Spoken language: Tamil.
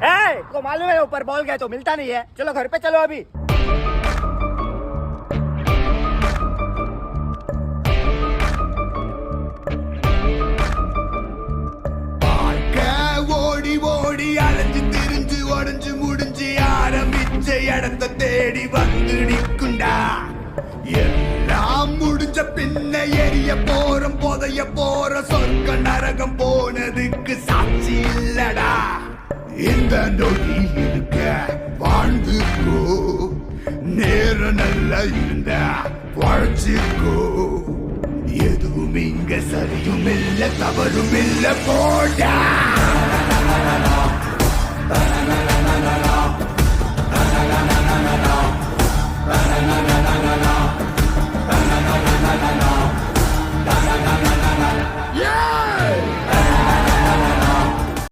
को मालूम है ऊपर बॉल गया तो मिलता नहीं है। चलो घर पे चलो अभी। ஓடி ஓடி அலைஞ்சு திரிஞ்சு உடஞ்சு முடிஞ்சு ஆரம்பிச்ச இடத்தை தேடி வந்து நிக்குண்டா. எல்லாம் முடிஞ்ச பின்ன எரிய போறோம் புதைய போற சொர்க்க நரகம் போனதுக்கு சாட்சி இல்லடா. இந்த நொடி இருக்க வாழ்ந்துக்கோ, நேரம் நல்லா இருந்தா வாழ்ச்சிக்கோ. எதுவும் இங்க சரியும் இல்ல தவறும் இல்ல போடா.